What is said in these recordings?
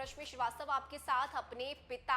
रश्मि श्रीवास्तव आपके साथ। अपने पिता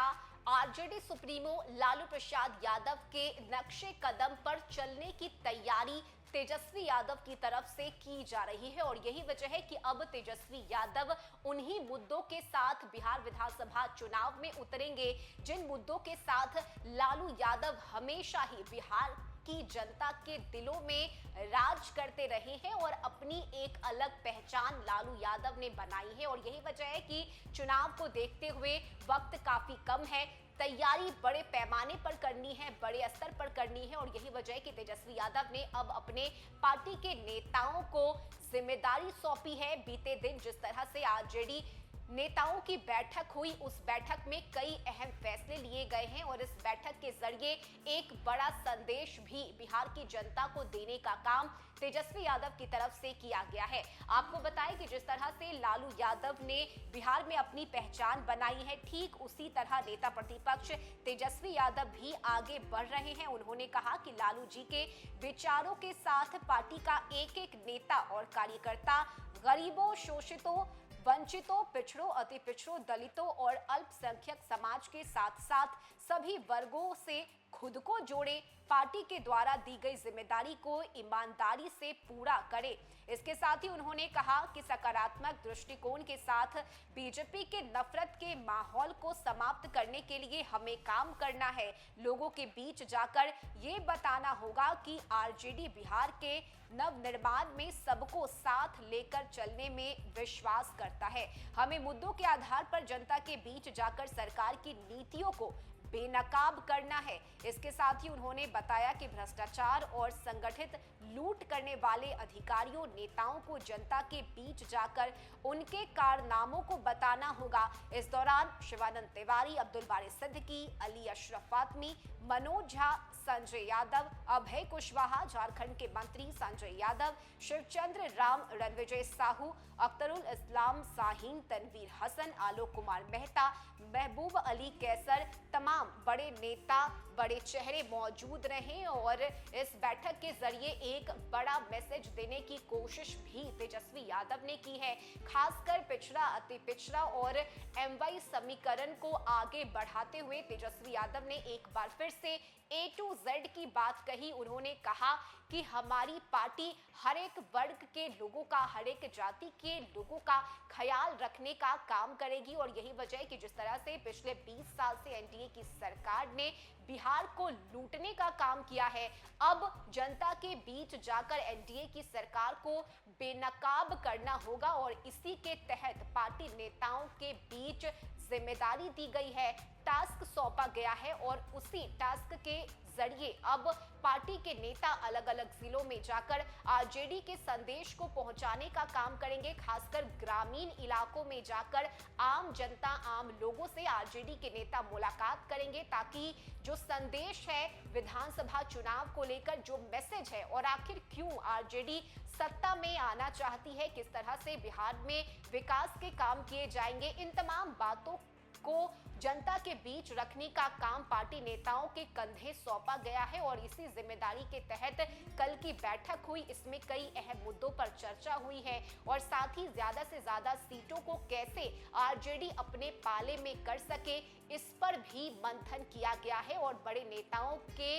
आरजेडी सुप्रीमो लालू प्रसाद यादव के नक्शे कदम पर चलने की तैयारी तेजस्वी यादव की तरफ से की जा रही है और यही वजह है कि अब तेजस्वी यादव उन्हीं मुद्दों के साथ बिहार विधानसभा चुनाव में उतरेंगे जिन मुद्दों के साथ लालू यादव हमेशा ही बिहार की जनता के दिलों में राज करते रहे हैं और अपनी एक अलग पहचान लालू यादव ने बनाई है। और यही वजह है कि चुनाव को देखते हुए वक्त काफी कम है, तैयारी बड़े पैमाने पर करनी है, बड़े स्तर पर करनी है और यही वजह है कि तेजस्वी यादव ने अब अपने पार्टी के नेताओं को जिम्मेदारी सौंपी है। बीते दिन जिस तरह से आरजेडी नेताओं की बैठक हुई, उस बैठक में कई अहम फैसले लिए गए हैं और इस बैठक के जरिए एक बड़ा संदेश भी बिहार की जनता को देने का काम तेजस्वी यादव की तरफ से किया गया है। आपको बताएं कि जिस तरह से लालू यादव ने बिहार में अपनी पहचान बनाई है, ठीक उसी तरह नेता प्रतिपक्ष तेजस्वी यादव भी आगे बढ़ रहे हैं। उन्होंने कहा कि लालू जी के विचारों के साथ पार्टी का एक एक नेता और कार्यकर्ता गरीबों, शोषितों, वंचितों, पिछड़ों, अति पिछड़ों, दलितों और अल्पसंख्यक समाज के साथ साथ सभी वर्गों से खुद को जोड़े, पार्टी के द्वारा दी गई जिम्मेदारी को ईमानदारी से पूरा करे। इसके साथ ही उन्होंने कहा कि सकारात्मक दृष्टिकोण के साथ बीजेपी के नफरत के माहौल को समाप्त करने के लिए हमें काम करना है। लोगों के बीच जाकर ये बताना होगा कि आरजेडी बिहार के नवनिर्माण में सबको साथ लेकर चलने में विश्वास करता है। हमें मुद्दों के आधार पर जनता के बीच जाकर सरकार की नीतियों को बेनकाब करना है। इसके साथ ही उन्होंने बताया कि भ्रष्टाचार और संगठित लूट करने वाले अधिकारियों, नेताओं को जनता के बीच जाकर उनके कारनामों को बताना होगा। इस दौरान शिवानंद तिवारी, अब्दुल बारी सिद्दीकी, अली अशरफ फातमी, मनोज झा, संजय यादव, अभय कुशवाहा, झारखंड के मंत्री संजय यादव, शिवचंद्र राम, रणविजय साहू, अख्तरुल इस्लाम शाहीन, तनवीर हसन, आलोक कुमार मेहता, महबूब अली कैसर, तमाम बड़े नेता, बड़े चेहरे मौजूद रहे और इस बैठक के जरिए एक बड़ा मैसेज देने की कोशिश भी तेजस्वी यादव ने की है। खासकर पिछड़ा, अति पिछड़ा और एमवाई समीकरण को आगे बढ़ाते हुए तेजस्वी यादव ने एक बार फिर से A to Z की बात कही। उन्होंने कहा कि हमारी पार्टी हर एक वर्ग के लोगों का, हर एक जाति के लोगों का ख्याल रखने का काम करेगी और यही वजह है कि जिस तरह से पिछले 20 साल से एनडीए की सरकार ने बिहार को लूटने का काम किया है, अब जनता के बीच जाकर एनडीए की सरकार को बेनकाब करना होगा और इसी के तहत पार्टी नेताओं के बीच जिम्मेदारी दी गई है, टास्क सौंपा गया है और उसी टास्क के जरिए अब पार्टी के नेता अलग अलग जिलों में जाकर आरजेडी के संदेश को पहुंचाने का काम करेंगे। खासकर ग्रामीण इलाकों में जाकर आम जनता, आम लोगों से आरजेडी के नेता मुलाकात करेंगे ताकि जो संदेश है विधानसभा चुनाव को लेकर, जो मैसेज है और आखिर क्यों आरजेडी सत्ता में आना चाहती है, किस तरह से बिहार में विकास के काम किए जाएंगे, इन तमाम बातों को जनता के बीच रखने का काम पार्टी नेताओं के कंधे सौंपा गया है और इसी जिम्मेदारी के तहत कल की बैठक हुई। इसमें कई अहम मुद्दों पर चर्चा हुई है और साथ ही ज्यादा से ज्यादा सीटों को कैसे आरजेडी अपने पाले में कर सके, इस पर भी मंथन किया गया है और बड़े नेताओं के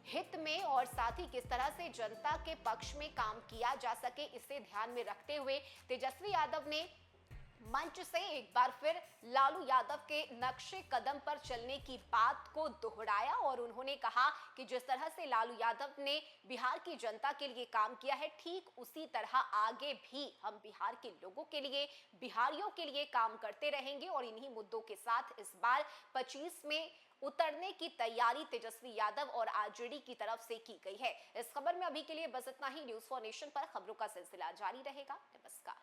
हित में और साथ ही किस तरह से जनता के पक्ष में काम किया जा सके, इसे ध्यान में रखते हुए तेजस्वी यादव ने मंच से एक बार फिर लालू यादव के नक्शे कदम पर चलने की बात को दोहराया और उन्होंने कहा कि जिस तरह से लालू यादव ने बिहार की जनता के लिए काम किया है, ठीक उसी तरह आगे भी हम बिहार के लोगों के लिए, बिहारियों के लिए काम करते रहेंगे और इन्हीं मुद्दों के साथ इस बार 25 में उतरने की तैयारी तेजस्वी यादव और आरजेडी की तरफ से की गई है। इस खबर में अभी के लिए बस इतना ही। न्यूज़ फॉर नेशन पर खबरों का सिलसिला जारी रहेगा। नमस्कार।